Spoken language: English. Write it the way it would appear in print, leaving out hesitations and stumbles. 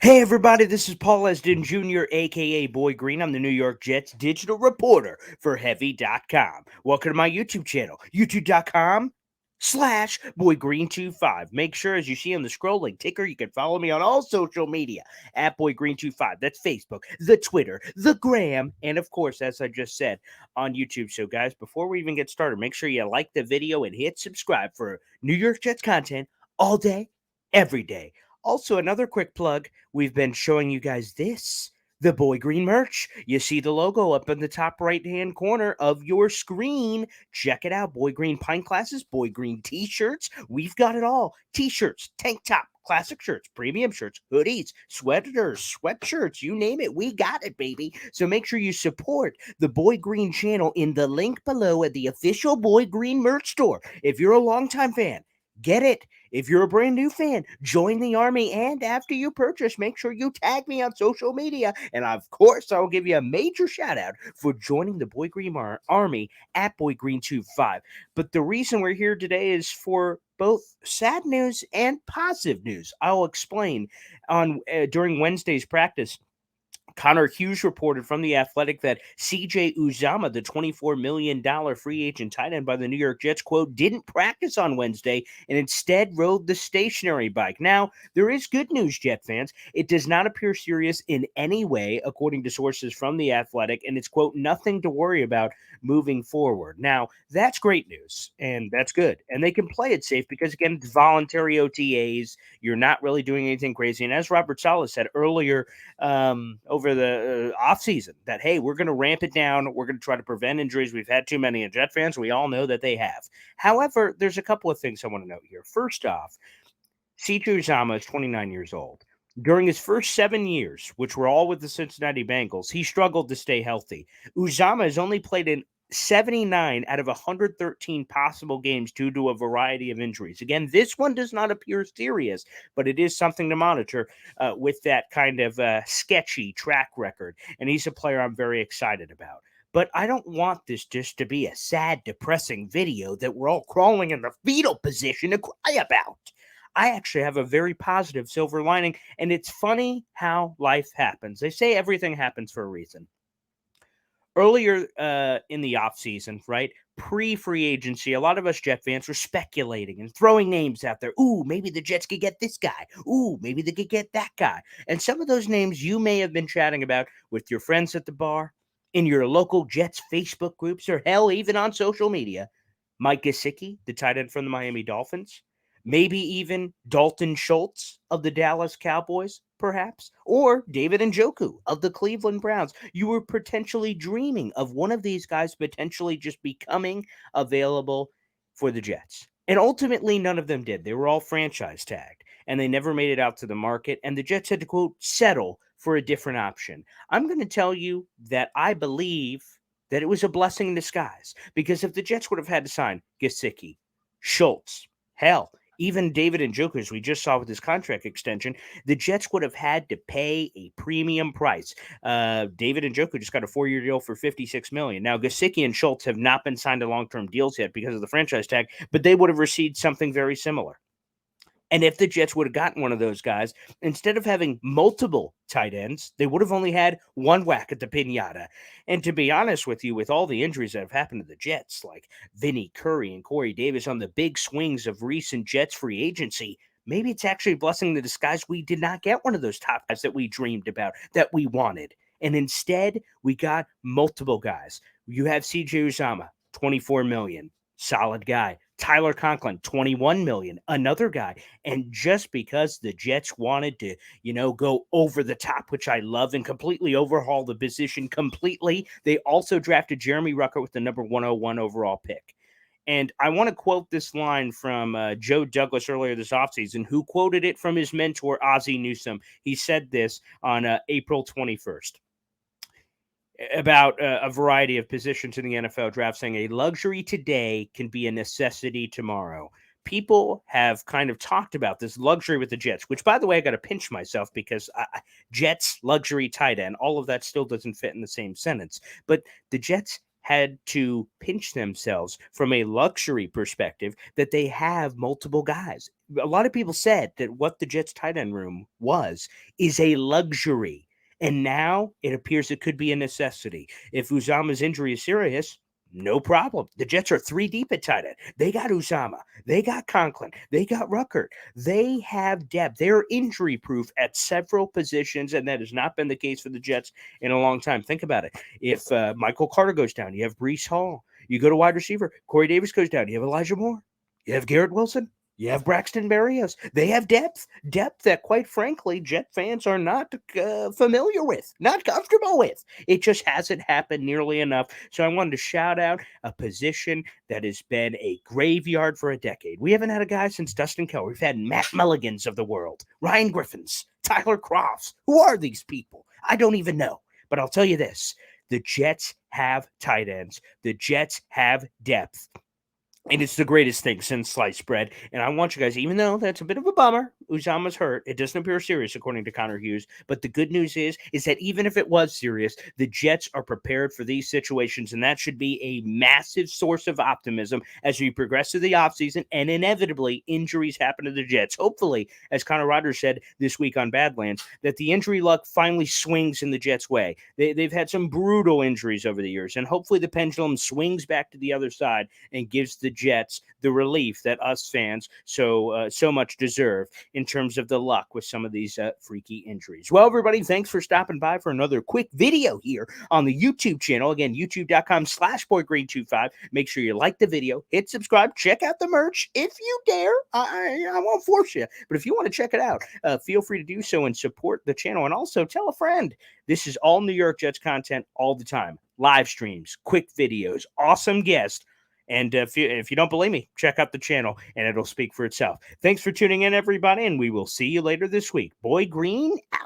Hey everybody, this is Paul Esden Jr., aka Boy Green. I'm the New York Jets digital reporter for Heavy.com. Welcome to my YouTube channel, youtube.com/ BoyGreen25. Make sure, as you see on the scrolling ticker, you can follow me on all social media at BoyGreen25. That's Facebook, the Twitter, the Gram, and of course, as I just said, on YouTube. So, guys, before we even get started, make sure you like the video and hit subscribe for New York Jets content all day, every day. Also, another quick plug, we've been showing you guys the Boy Green merch. You see the logo up in the top right-hand corner of your screen. Check it out. Boy Green pint glasses, Boy Green t-shirts. We've got it all. T-shirts, tank top, classic shirts, premium shirts, hoodies, sweaters, sweatshirts, you name it. We got it, baby. So make sure you support the Boy Green channel in the link below at the official Boy Green merch store. If you're a longtime fan, get it. If you're a brand new fan, join the army. And after you purchase, make sure you tag me on social media. And of course, I'll give you a major shout out for joining the Boy Green Army at BoyGreen25. But the reason we're here today is for both sad news and positive news. I'll explain on during Wednesday's practice. Connor Hughes reported from The Athletic that CJ Uzomah, the $24 million free agent tight end by the New York Jets, quote, didn't practice on Wednesday and instead rode the stationary bike. Now, there is good news, Jet fans. It does not appear serious in any way, according to sources from The Athletic, and it's, quote, nothing to worry about moving forward. Now, that's great news, and that's good. And they can play it safe because, again, it's voluntary OTAs. You're not really doing anything crazy. And as Robert Saleh said earlier, over the offseason that, hey, we're going to ramp it down. We're going to try to prevent injuries. We've had too many, and Jet fans, we all know that they have. However, there's a couple of things I want to note here. First off, CJ Uzomah is 29 years old. During his first 7 years, which were all with the Cincinnati Bengals, he struggled to stay healthy. Uzomah has only played in 79 out of 113 possible games due to a variety of injuries. Again, this one does not appear serious, but it is something to monitor with that kind of sketchy track record. And he's a player I'm very excited about. But I don't want this just to be a sad, depressing video that we're all crawling in the fetal position to cry about. I actually have a very positive silver lining, and it's funny how life happens. They say everything happens for a reason. Earlier in the offseason, right, pre-free agency, a lot of us Jet fans were speculating and throwing names out there. Ooh, maybe the Jets could get this guy. Ooh, maybe they could get that guy. And some of those names you may have been chatting about with your friends at the bar, in your local Jets Facebook groups, or hell, even on social media. Mike Gesicki, the tight end from the Miami Dolphins. Maybe even Dalton Schultz of the Dallas Cowboys, perhaps, or David Njoku of the Cleveland Browns. You were potentially dreaming of one of these guys potentially just becoming available for the Jets. And ultimately, none of them did. They were all franchise tagged, and they never made it out to the market, and the Jets had to, quote, settle for a different option. I'm going to tell you that I believe that it was a blessing in disguise, because if the Jets would have had to sign Gesicki, Schultz, hell, even David Njoku, as we just saw with his contract extension, the Jets would have had to pay a premium price. David Njoku just got a 4-year deal for $56 million. Now, Gesicki and Schultz have not been signed to long-term deals yet because of the franchise tag, but they would have received something very similar. And if the Jets would have gotten one of those guys, instead of having multiple tight ends, they would have only had one whack at the pinata. And to be honest with you, with all the injuries that have happened to the Jets, like Vinny Curry and Corey Davis on the big swings of recent Jets free agency, maybe it's actually a blessing in disguise we did not get one of those top guys that we dreamed about, that we wanted. And instead, we got multiple guys. You have CJ Uzomah, $24 million. Solid guy. Tyler Conklin, $21 million, another guy. And just because the Jets wanted to, go over the top, which I love, and completely overhaul the position completely, they also drafted Jeremy Ruckert with the number 101 overall pick. And I want to quote this line from Joe Douglas earlier this offseason, who quoted it from his mentor, Ozzie Newsome. He said this on April 21st. About a variety of positions in the NFL draft, saying a luxury today can be a necessity tomorrow. People have kind of talked about this luxury with the Jets, which, by the way, I got to pinch myself because Jets, luxury, tight end, all of that still doesn't fit in the same sentence. But the Jets had to pinch themselves from a luxury perspective that they have multiple guys. A lot of people said that what the Jets tight end room is a luxury. And now it appears it could be a necessity. If Uzomah's injury is serious, no problem. The Jets are 3 deep at tight end. They got Uzomah. They got Conklin. They got Ruckert. They have depth. They're injury proof at several positions, and that has not been the case for the Jets in a long time. Think about it. If Michael Carter goes down, you have Breece Hall. You go to wide receiver, Corey Davis goes down, you have Elijah Moore. You have Garrett Wilson. You have Braxton Berrios. They have depth that, quite frankly, Jet fans are not familiar with, not comfortable with. It just hasn't happened nearly enough. So I wanted to shout out a position that has been a graveyard for a decade. We haven't had a guy since Dustin Keller. We've had Matt Mulligans of the world, Ryan Griffins, Tyler Crofts. Who are these people? I don't even know. But I'll tell you this. The Jets have tight ends. The Jets have depth. And it's the greatest thing since sliced bread. And I want you guys, even though that's a bit of a bummer, Uzomah's hurt. It doesn't appear serious, according to Connor Hughes. But the good news is that even if it was serious, the Jets are prepared for these situations. And that should be a massive source of optimism as we progress through the offseason. And inevitably, injuries happen to the Jets. Hopefully, as Connor Rogers said this week on Badlands, that the injury luck finally swings in the Jets' way. They've had some brutal injuries over the years. And hopefully the pendulum swings back to the other side and gives the Jets the relief that us fans so much deserve in terms of the luck with some of these freaky injuries. Well, everybody, thanks for stopping by for another quick video here on the YouTube channel. Again, youtube.com/boygreen25. Make sure you like the video, hit subscribe, check out the merch if you dare. I won't force you, but if you want to check it out, feel free to do so and support the channel. And also tell a friend. This is all New York Jets content all the time. Live streams, quick videos, awesome guests. And if you don't believe me, check out the channel and it'll speak for itself. Thanks for tuning in, everybody, and we will see you later this week. Boy Green out.